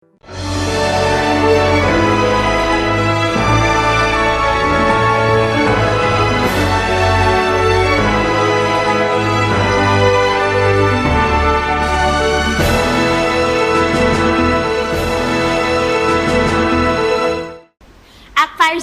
Paz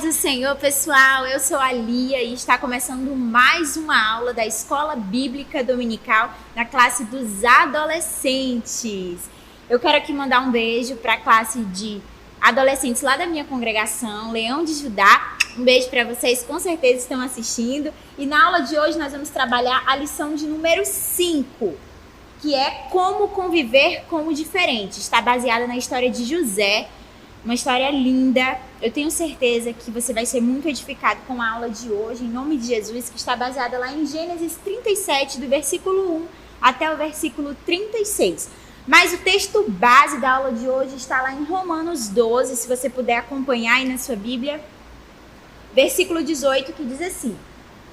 do Senhor, pessoal, eu sou a Lia e está começando mais uma aula da Escola Bíblica Dominical na classe dos adolescentes. Eu quero aqui mandar um beijo para a classe de adolescentes lá da minha congregação, Leão de Judá. Um beijo para vocês, com certeza estão assistindo. E na aula de hoje nós vamos trabalhar a lição de número 5, que é como conviver com o diferente. Está baseada na história de José. Uma história linda. Eu tenho certeza que você vai ser muito edificado com a aula de hoje, em nome de Jesus, que está baseada lá em Gênesis 37, do versículo 1 até o versículo 36. Mas o texto base da aula de hoje está lá em Romanos 12, se você puder acompanhar aí na sua Bíblia. Versículo 18, que diz assim: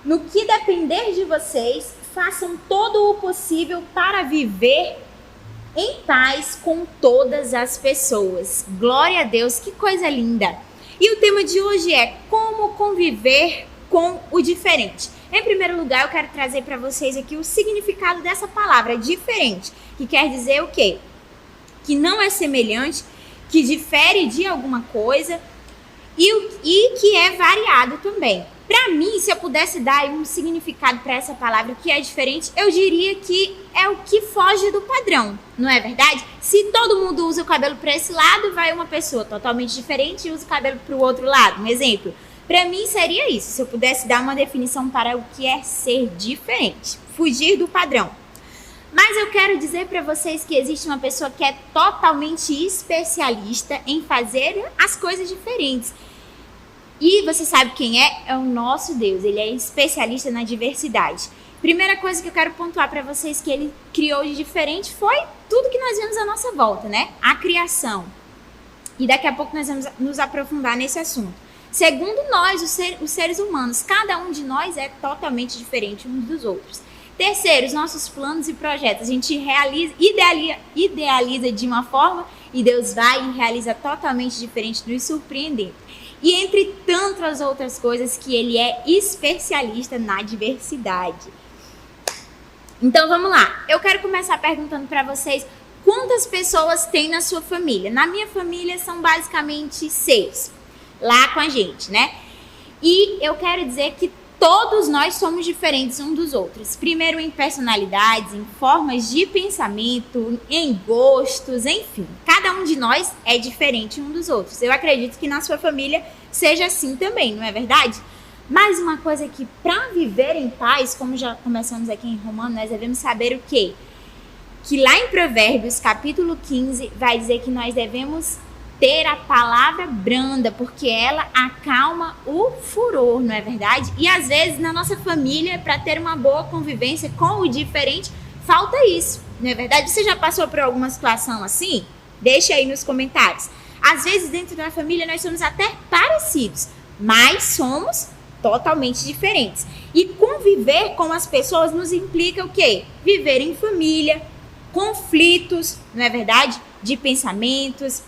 no que depender de vocês, façam todo o possível para viver em paz com todas as pessoas. Glória a Deus, que coisa linda! E o tema de hoje é como conviver com o diferente. Em primeiro lugar, eu quero trazer para vocês aqui o significado dessa palavra, diferente, que quer dizer o quê? Que não é semelhante, que difere de alguma coisa e que é variado também. Para mim, se eu pudesse dar um significado para essa palavra que é diferente, eu diria que é o que foge do padrão, não é verdade? Se todo mundo usa o cabelo para esse lado, vai uma pessoa totalmente diferente e usa o cabelo para o outro lado. Um exemplo, para mim seria isso, se eu pudesse dar uma definição para o que é ser diferente, fugir do padrão. Mas eu quero dizer para vocês que existe uma pessoa que é totalmente especialista em fazer as coisas diferentes. E você sabe quem é? É o nosso Deus. Ele é especialista na diversidade. Primeira coisa que eu quero pontuar para vocês que ele criou de diferente foi tudo que nós vemos à nossa volta, né? A criação. E daqui a pouco nós vamos nos aprofundar nesse assunto. Segundo nós, os seres humanos, cada um de nós é totalmente diferente uns dos outros. Terceiro, os nossos planos e projetos. A gente idealiza de uma forma e Deus vai e realiza totalmente diferente, nos surpreendendo. E entre tantas outras coisas que ele é especialista na diversidade. Então vamos lá. Eu quero começar perguntando para vocês quantas pessoas tem na sua família. Na minha família são basicamente 6. Lá com a gente, né? E eu quero dizer que todos nós somos diferentes uns dos outros. Primeiro em personalidades, em formas de pensamento, em gostos, enfim. Cada um de nós é diferente um dos outros. Eu acredito que na sua família seja assim também, não é verdade? Mas uma coisa que para viver em paz, como já começamos aqui em Romanos, nós devemos saber o quê? Que lá em Provérbios, capítulo 15, vai dizer que nós devemos ter a palavra branda, porque ela acalma o furor, não é verdade? E às vezes na nossa família, para ter uma boa convivência com o diferente, falta isso, não é verdade? Você já passou por alguma situação assim? Deixa aí nos comentários. Às vezes dentro da família nós somos até parecidos, mas somos totalmente diferentes. E conviver com as pessoas nos implica o quê? Viver em família, conflitos, não é verdade? De pensamentos,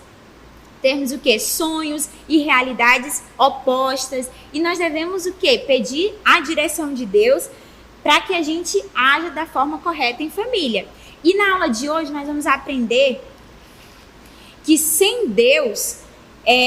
termos o quê? Sonhos e realidades opostas. E nós devemos o quê? Pedir a direção de Deus para que a gente haja da forma correta em família. E na aula de hoje nós vamos aprender que sem Deus,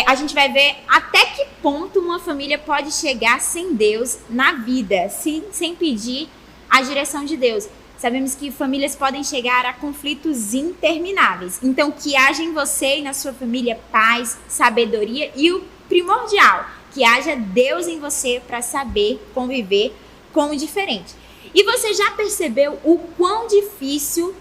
a gente vai ver até que ponto uma família pode chegar sem Deus na vida, sem pedir a direção de Deus. Sabemos que famílias podem chegar a conflitos intermináveis. Então, que haja em você e na sua família paz, sabedoria e o primordial, que haja Deus em você para saber conviver com o diferente. E você já percebeu o quão difícil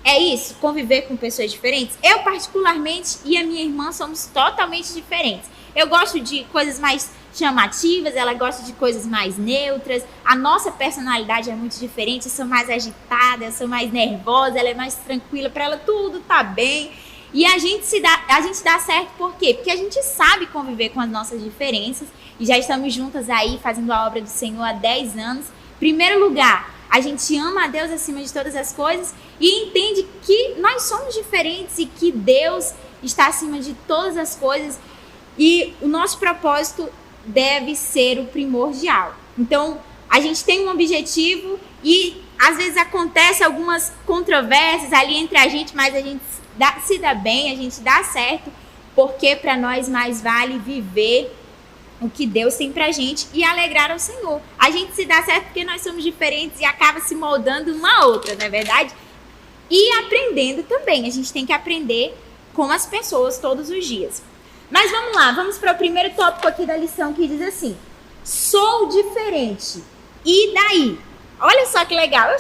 é isso, conviver com pessoas diferentes? Eu, particularmente, e a minha irmã somos totalmente diferentes. Eu gosto de coisas mais chamativas, ela gosta de coisas mais neutras. A nossa personalidade é muito diferente. Eu sou mais agitada, eu sou mais nervosa, ela é mais tranquila, para ela tudo tá bem. E a gente dá certo por quê? Porque a gente sabe conviver com as nossas diferenças e já estamos juntas aí fazendo a obra do Senhor há 10 anos. Primeiro lugar, a gente ama a Deus acima de todas as coisas e entende que nós somos diferentes e que Deus, está acima de todas as coisas e o nosso propósito deve ser o primordial. Então, a gente tem um objetivo e às vezes acontece algumas controvérsias ali entre a gente, mas a gente se dá bem, a gente dá certo, porque para nós mais vale viver o que Deus tem pra gente e alegrar ao Senhor. A gente se dá certo porque nós somos diferentes e acaba se moldando uma a outra, não é verdade? E aprendendo também, a gente tem que aprender com as pessoas todos os dias. Mas vamos lá, vamos para o primeiro tópico aqui da lição que diz assim: sou diferente. E daí? Olha só que legal.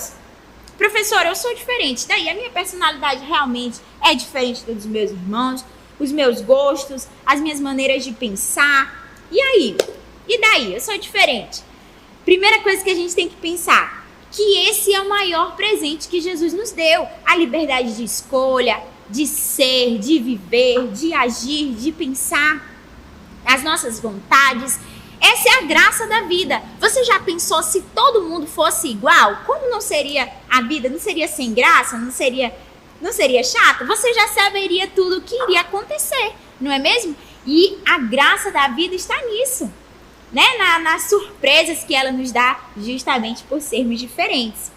Professor, eu sou diferente. Daí a minha personalidade realmente é diferente dos meus irmãos, os meus gostos, as minhas maneiras de pensar. E aí? E daí? Eu sou diferente. Primeira coisa que a gente tem que pensar, que esse é o maior presente que Jesus nos deu. A liberdade de escolha, de ser, de viver, de agir, de pensar, as nossas vontades. Essa é a graça da vida. Você já pensou se todo mundo fosse igual? Como não seria a vida? Não seria sem graça? Não seria chato? Você já saberia tudo o que iria acontecer, não é mesmo? E a graça da vida está nisso, né? Nas surpresas que ela nos dá justamente por sermos diferentes.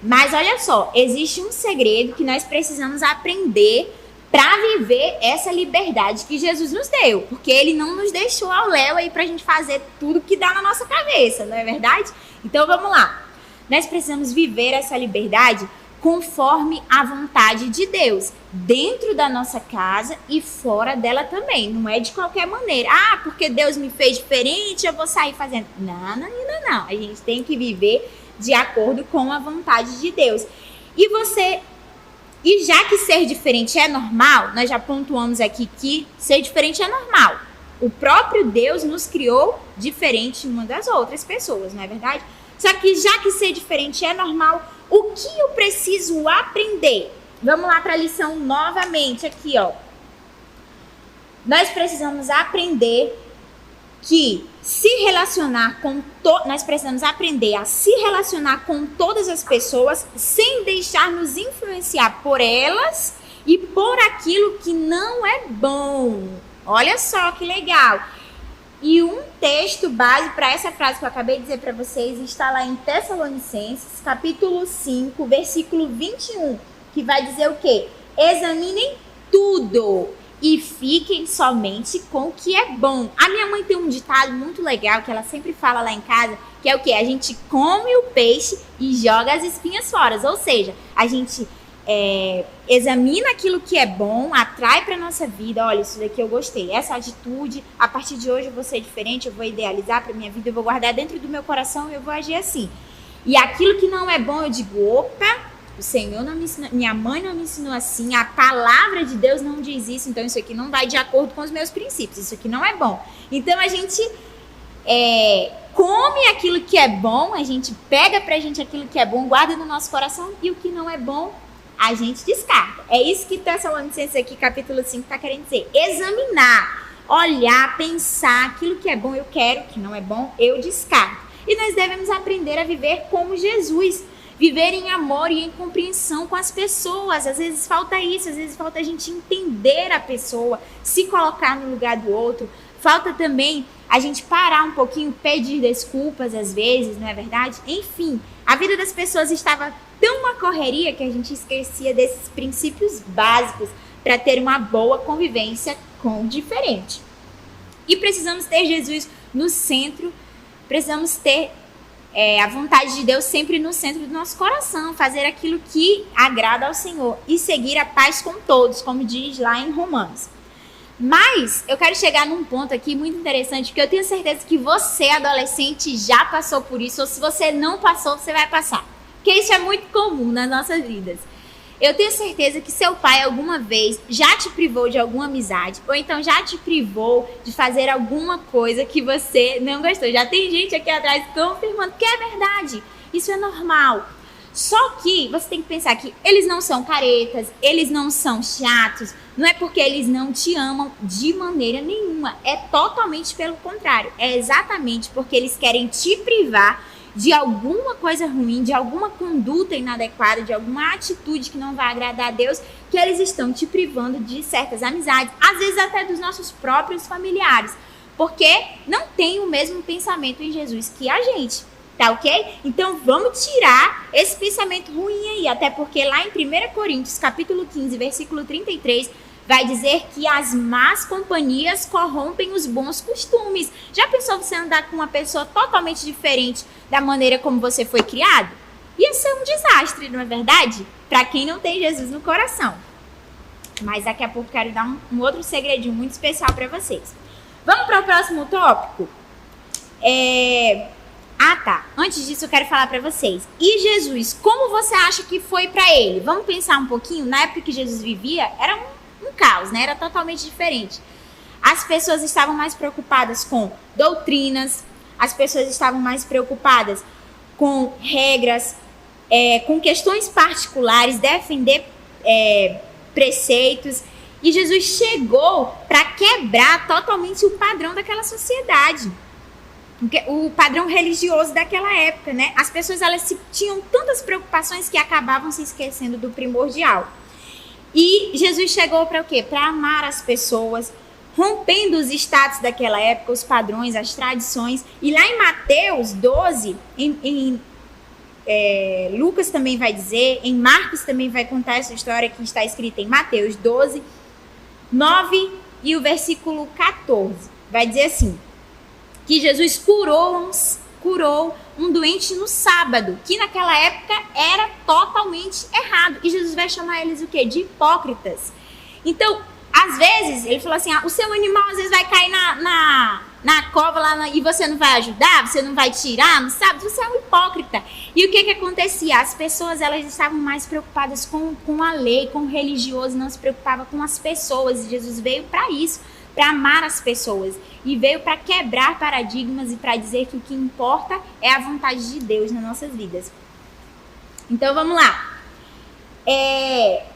Mas olha só, existe um segredo que nós precisamos aprender para viver essa liberdade que Jesus nos deu, porque ele não nos deixou ao léu aí pra gente fazer tudo que dá na nossa cabeça, não é verdade? Então vamos lá, nós precisamos viver essa liberdade conforme a vontade de Deus, dentro da nossa casa e fora dela também, não é de qualquer maneira. Ah, porque Deus me fez diferente, eu vou sair fazendo. Não, a gente tem que viver de acordo com a vontade de Deus. E já que ser diferente é normal, nós já pontuamos aqui que ser diferente é normal. O próprio Deus nos criou diferente uma das outras pessoas, não é verdade? Só que já que ser diferente é normal, o que eu preciso aprender? Vamos lá para a lição novamente aqui, ó. Nós precisamos aprender que nós precisamos aprender a se relacionar com todas as pessoas sem deixar nos influenciar por elas e por aquilo que não é bom. Olha só que legal. E um texto base para essa frase que eu acabei de dizer para vocês está lá em Tessalonicenses, capítulo 5, versículo 21, que vai dizer o quê? Examinem tudo e fiquem somente com o que é bom. A minha mãe tem um ditado muito legal que ela sempre fala lá em casa, que é o quê? A gente come o peixe e joga as espinhas fora. Ou seja, a gente examina aquilo que é bom, atrai para nossa vida. Olha, isso daqui eu gostei, essa atitude, a partir de hoje eu vou ser diferente, eu vou idealizar para minha vida, eu vou guardar dentro do meu coração e eu vou agir assim. E aquilo que não é bom, eu digo, opa, o Senhor não me ensinou, minha mãe não me ensinou assim, a palavra de Deus não diz isso, então isso aqui não vai de acordo com os meus princípios, isso aqui não é bom. Então a gente come aquilo que é bom, a gente pega pra gente aquilo que é bom, guarda no nosso coração, e o que não é bom, a gente descarta. É isso que Tessalonicenses aqui, capítulo 5, está querendo dizer. Examinar, olhar, pensar, aquilo que é bom eu quero, que não é bom eu descarto. E nós devemos aprender a viver como Jesus, viver em amor e em compreensão com as pessoas. Às vezes falta isso, às vezes falta a gente entender a pessoa, se colocar no lugar do outro. Falta também a gente parar um pouquinho, pedir desculpas às vezes, não é verdade? Enfim, a vida das pessoas estava tão uma correria que a gente esquecia desses princípios básicos para ter uma boa convivência com o diferente. E precisamos ter Jesus no centro, precisamos ter a vontade de Deus sempre no centro do nosso coração, fazer aquilo que agrada ao Senhor e seguir a paz com todos, como diz lá em Romanos. Mas eu quero chegar num ponto aqui muito interessante, porque eu tenho certeza que você, adolescente, já passou por isso, ou se você não passou, você vai passar. Porque isso é muito comum nas nossas vidas. Eu tenho certeza que seu pai alguma vez já te privou de alguma amizade, ou então já te privou de fazer alguma coisa que você não gostou. Já tem gente aqui atrás confirmando que é verdade. Isso é normal. Só que você tem que pensar que eles não são caretas, eles não são chatos, não é porque eles não te amam de maneira nenhuma. É totalmente pelo contrário. É exatamente porque eles querem te privar de alguma coisa ruim, de alguma conduta inadequada, de alguma atitude que não vai agradar a Deus, que eles estão te privando de certas amizades, às vezes até dos nossos próprios familiares, porque não tem o mesmo pensamento em Jesus que a gente, tá ok? Então vamos tirar esse pensamento ruim aí, até porque lá em 1 Coríntios, capítulo 15, versículo 33, vai dizer que as más companhias corrompem os bons costumes. Já pensou você andar com uma pessoa totalmente diferente da maneira como você foi criado? Ia ser um desastre, não é verdade? Para quem não tem Jesus no coração. Mas daqui a pouco quero dar um outro segredinho muito especial para vocês. Vamos para o próximo tópico? Antes disso eu quero falar para vocês. E Jesus, como você acha que foi para ele? Vamos pensar um pouquinho. Na época que Jesus vivia, era um caos, né? Era totalmente diferente. As pessoas estavam mais preocupadas com doutrinas, as pessoas estavam mais preocupadas com regras, com questões particulares, defender preceitos. E Jesus chegou para quebrar totalmente o padrão daquela sociedade, o padrão religioso daquela época, né? As pessoas elas tinham tantas preocupações que acabavam se esquecendo do primordial. E Jesus chegou para o quê? Para amar as pessoas, rompendo os status daquela época, os padrões, as tradições. E lá em Mateus 12, Lucas também vai dizer, em Marcos também vai contar essa história que está escrita em Mateus 12, 9 e o versículo 14. Vai dizer assim, que Jesus curou um doente no sábado, que naquela época era totalmente errado. E Jesus vai chamar eles o quê? De hipócritas. Então, às vezes, ele falou assim, o seu animal às vezes vai cair na cova lá e você não vai ajudar, você não vai tirar, não sabe? Você é um hipócrita. E o que acontecia? As pessoas elas estavam mais preocupadas com a lei, com o religioso, não se preocupava com as pessoas. E Jesus veio para isso, para amar as pessoas. E veio para quebrar paradigmas e para dizer que o que importa é a vontade de Deus nas nossas vidas. Então vamos lá.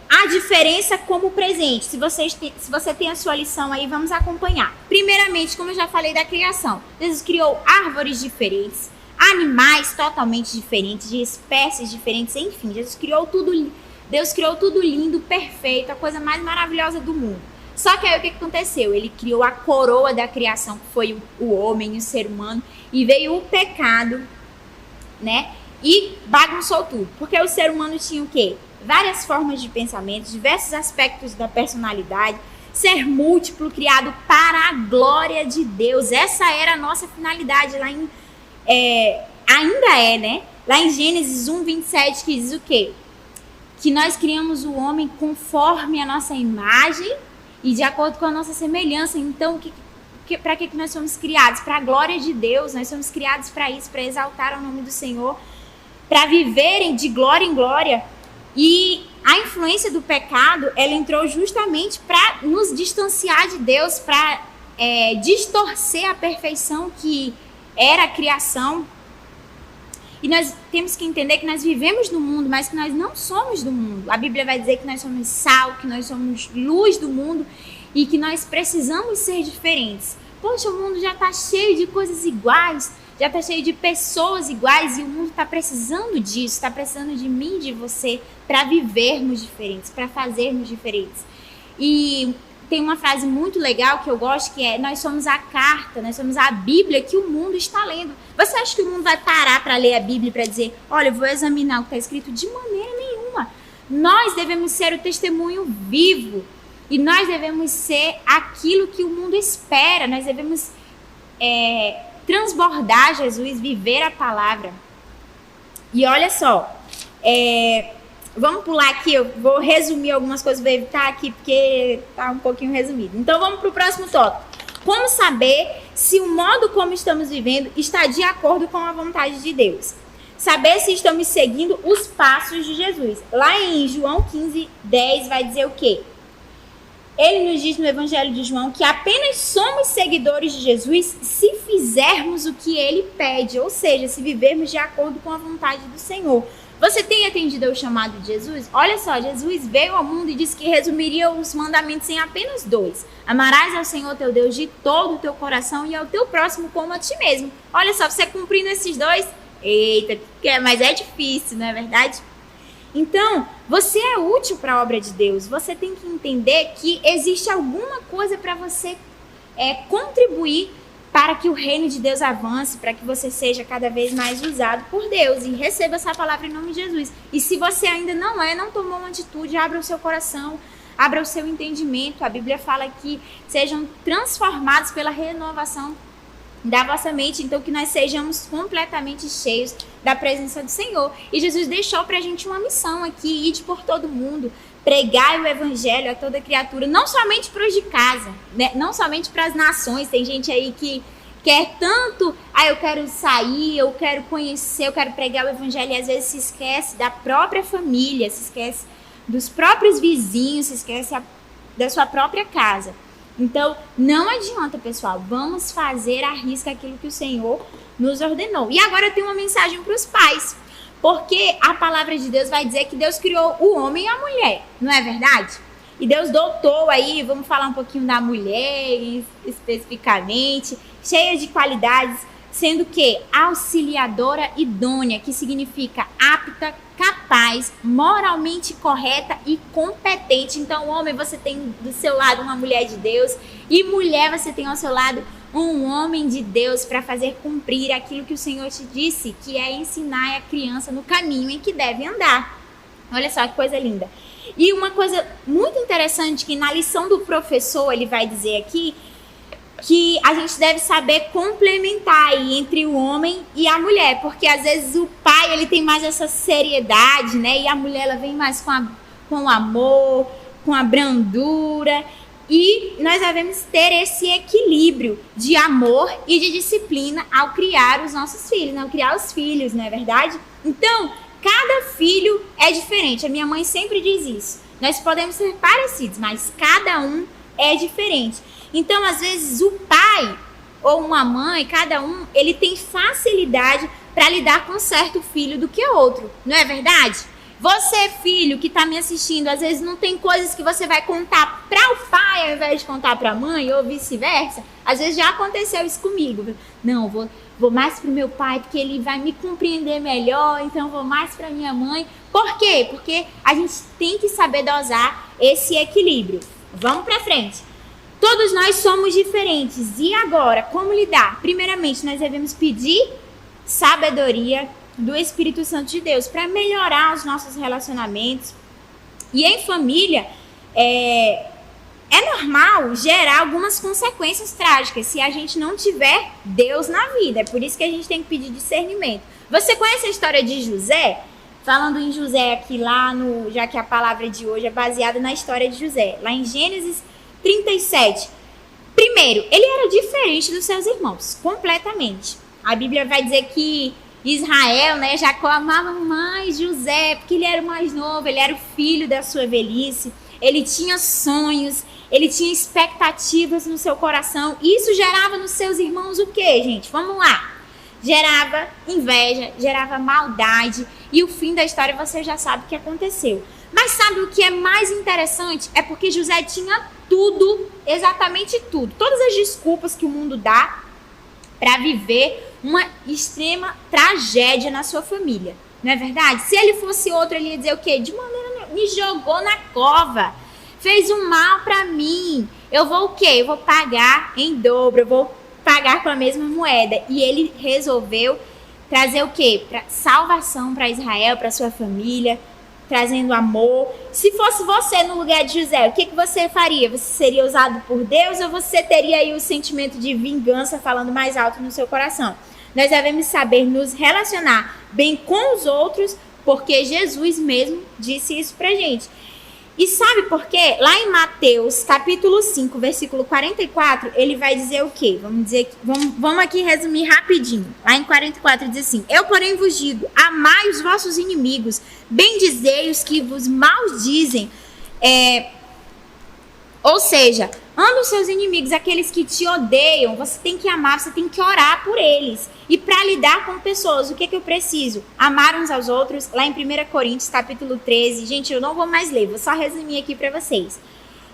A diferença como presente. Se você tem a sua lição aí, vamos acompanhar. Primeiramente, como eu já falei da criação, Jesus criou árvores diferentes, animais totalmente diferentes, de espécies diferentes, enfim, Deus criou tudo lindo, perfeito, a coisa mais maravilhosa do mundo. Só que aí o que aconteceu? Ele criou a coroa da criação, que foi o homem, o ser humano, e veio o pecado, né? E bagunçou tudo. Porque o ser humano tinha o quê? Várias formas de pensamento, diversos aspectos da personalidade, ser múltiplo, criado para a glória de Deus. Essa era a nossa finalidade lá ainda é, né? Lá em Gênesis 1:27, que diz o quê? Que nós criamos o homem conforme a nossa imagem e de acordo com a nossa semelhança. Então, para que nós somos criados? Para a glória de Deus, nós somos criados para isso, para exaltar o nome do Senhor, para viverem de glória em glória. E a influência do pecado, ela entrou justamente para nos distanciar de Deus, para distorcer a perfeição que era a criação. E nós temos que entender que nós vivemos no mundo, mas que nós não somos do mundo. A Bíblia vai dizer que nós somos sal, que nós somos luz do mundo e que nós precisamos ser diferentes. Poxa, o mundo já está cheio de coisas iguais, já está cheio de pessoas iguais e o mundo está precisando disso, está precisando de mim, de você, para vivermos diferentes, para fazermos diferentes. E tem uma frase muito legal que eu gosto, que é: nós somos a carta, nós somos a Bíblia que o mundo está lendo. Você acha que o mundo vai parar para ler a Bíblia para dizer, olha, eu vou examinar o que está escrito? De maneira nenhuma. Nós devemos ser o testemunho vivo e nós devemos ser aquilo que o mundo espera. Nós devemos transbordar Jesus, viver a palavra. E olha só, vamos pular aqui, eu vou resumir algumas coisas, vou evitar aqui porque tá um pouquinho resumido. Então vamos para o próximo tópico. Como saber se o modo como estamos vivendo está de acordo com a vontade de Deus? Saber se estamos seguindo os passos de Jesus. Lá em João 15:10 vai dizer o quê? Ele nos diz no Evangelho de João que apenas somos seguidores de Jesus se fizermos o que ele pede, ou seja, se vivermos de acordo com a vontade do Senhor. Você tem atendido ao chamado de Jesus? Olha só, Jesus veio ao mundo e disse que resumiria os mandamentos em apenas 2. Amarás ao Senhor teu Deus de todo o teu coração e ao teu próximo como a ti mesmo. Olha só, você cumprindo esses 2, eita, mas é difícil, não é verdade? Então, você é útil para a obra de Deus. Você tem que entender que existe alguma coisa para você contribuir para que o reino de Deus avance, para que você seja cada vez mais usado por Deus. E receba essa palavra em nome de Jesus. E se você ainda não tomou uma atitude, abra o seu coração, abra o seu entendimento. A Bíblia fala que sejam transformados pela renovação da vossa mente, então que nós sejamos completamente cheios da presença do Senhor. E Jesus deixou pra gente uma missão aqui, ide por todo mundo, pregai o evangelho a toda criatura, não somente para os de casa, né? Não somente para as nações. Tem gente aí que quer tanto, eu quero sair, eu quero conhecer, eu quero pregar o evangelho, e às vezes se esquece da própria família, se esquece dos próprios vizinhos, se esquece da sua própria casa. Então, não adianta, pessoal. Vamos fazer à risca aquilo que o Senhor nos ordenou. E agora eu tenho uma mensagem para os pais. Porque a palavra de Deus vai dizer que Deus criou o homem e a mulher. Não é verdade? E Deus dotou aí, vamos falar um pouquinho da mulher especificamente, cheia de qualidades, sendo que auxiliadora idônea, que significa apta, capaz, moralmente correta e competente. Então, homem, você tem do seu lado uma mulher de Deus, e mulher, você tem ao seu lado um homem de Deus para fazer cumprir aquilo que o Senhor te disse, que é ensinar a criança no caminho em que deve andar. Olha só que coisa linda. E uma coisa muito interessante que na lição do professor ele vai dizer aqui, que a gente deve saber complementar aí entre o homem e a mulher, porque às vezes o pai ele tem mais essa seriedade, né? E a mulher ela vem mais com o amor, com a brandura. E nós devemos ter esse equilíbrio de amor e de disciplina ao criar os nossos filhos, ao criar os filhos, não é verdade? Então, cada filho é diferente. A minha mãe sempre diz isso. Nós podemos ser parecidos, mas cada um é diferente. Então, às vezes, o pai ou uma mãe, cada um, ele tem facilidade para lidar com um certo filho do que outro. Não é verdade? Você, filho, que está me assistindo, às vezes não tem coisas que você vai contar para o pai ao invés de contar para a mãe, ou vice-versa. Às vezes já aconteceu isso comigo. Não, vou mais para o meu pai, porque ele vai me compreender melhor, então vou mais para minha mãe. Por quê? Porque a gente tem que saber dosar esse equilíbrio. Vamos para frente. Todos nós somos diferentes. E agora, como lidar? Primeiramente, nós devemos pedir sabedoria do Espírito Santo de Deus para melhorar os nossos relacionamentos. E em família, é normal gerar algumas consequências trágicas se a gente não tiver Deus na vida. É por isso que a gente tem que pedir discernimento. Você conhece a história de José? Falando em José aqui já que a palavra de hoje é baseada na história de José, lá em Gênesis 37. Primeiro, ele era diferente dos seus irmãos, completamente. A Bíblia vai dizer que Israel, né, Jacó amava mais José, porque ele era o mais novo, ele era o filho da sua velhice, ele tinha sonhos, ele tinha expectativas no seu coração. Isso gerava nos seus irmãos o quê, gente? Vamos lá. Gerava inveja, gerava maldade, e o fim da história você já sabe o que aconteceu. Mas sabe o que é mais interessante? É porque José tinha tudo, exatamente tudo. Todas as desculpas que o mundo dá para viver uma extrema tragédia na sua família. Não é verdade? Se ele fosse outro, ele ia dizer o quê? De maneira nenhuma, me jogou na cova, fez um mal para mim. Eu vou o quê? Eu vou pagar em dobro, eu vou pagar com a mesma moeda. E ele resolveu trazer o quê? Salvação para Israel, para sua família, trazendo amor. Se fosse você no lugar de José, o que você faria? Você seria usado por Deus, ou você teria aí o sentimento de vingança falando mais alto no seu coração? Nós devemos saber nos relacionar bem com os outros, porque Jesus mesmo disse isso pra gente. E sabe por quê? Lá em Mateus, capítulo 5, versículo 44, ele vai dizer o quê? Vamos aqui resumir rapidinho. Lá em 44 diz assim: eu, porém, vos digo, amai os vossos inimigos, bendizei os que vos maldizem. Ou seja, ame os seus inimigos, aqueles que te odeiam. Você tem que amar, você tem que orar por eles. E para lidar com pessoas, o que eu preciso? Amar uns aos outros. Lá em 1 Coríntios, capítulo 13. Gente, eu não vou mais ler, vou só resumir aqui para vocês.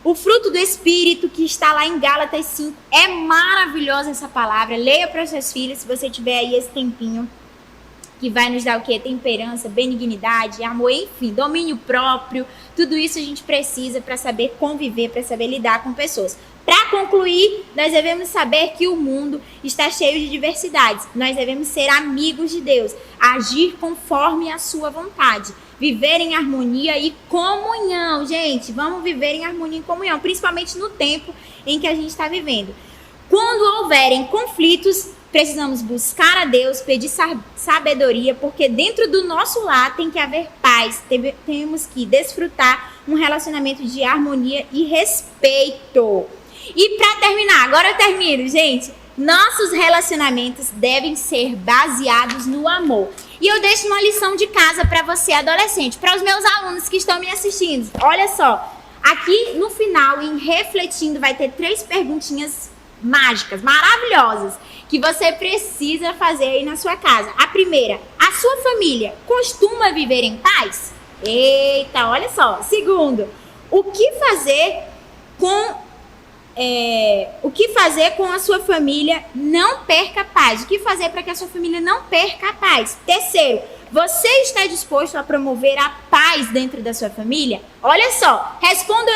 O fruto do Espírito, que está lá em Gálatas 5. É maravilhosa essa palavra. Leia para os seus filhos, se você tiver aí esse tempinho. que vai nos dar o quê? Temperança, benignidade, amor, enfim, domínio próprio. Tudo isso a gente precisa para saber conviver, para saber lidar com pessoas. Para concluir, nós devemos saber que o mundo está cheio de diversidades. Nós devemos ser amigos de Deus, agir conforme a sua vontade, viver em harmonia e comunhão. Gente, vamos viver em harmonia e comunhão, principalmente no tempo em que a gente está vivendo. Quando houverem conflitos, precisamos buscar a Deus, pedir sabedoria, porque dentro do nosso lar tem que haver paz. Temos que desfrutar um relacionamento de harmonia e respeito. E para terminar, agora eu termino, gente. Nossos relacionamentos devem ser baseados no amor. E eu deixo uma lição de casa para você, adolescente, para os meus alunos que estão me assistindo. Olha só, aqui no final, em Refletindo, vai ter 3 perguntinhas mágicas, maravilhosas, que você precisa fazer aí na sua casa. A primeira, a sua família costuma viver em paz? Eita, olha só. Segundo, o que fazer com a sua família não perca a paz? O que fazer para que a sua família não perca a paz? Terceiro, você está disposto a promover a paz dentro da sua família? Olha só, respondam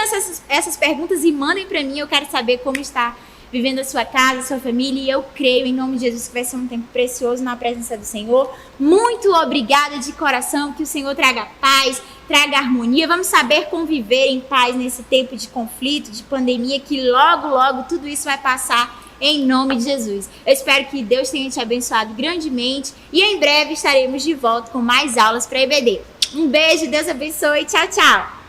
essas perguntas e mandem para mim. Eu quero saber como está vivendo a sua casa, a sua família, e eu creio em nome de Jesus que vai ser um tempo precioso na presença do Senhor. Muito obrigada de coração, que o Senhor traga paz, traga harmonia. Vamos saber conviver em paz nesse tempo de conflito, de pandemia, que logo, logo tudo isso vai passar em nome de Jesus. Eu espero que Deus tenha te abençoado grandemente e em breve estaremos de volta com mais aulas para EBD. Um beijo, Deus abençoe, tchau, tchau!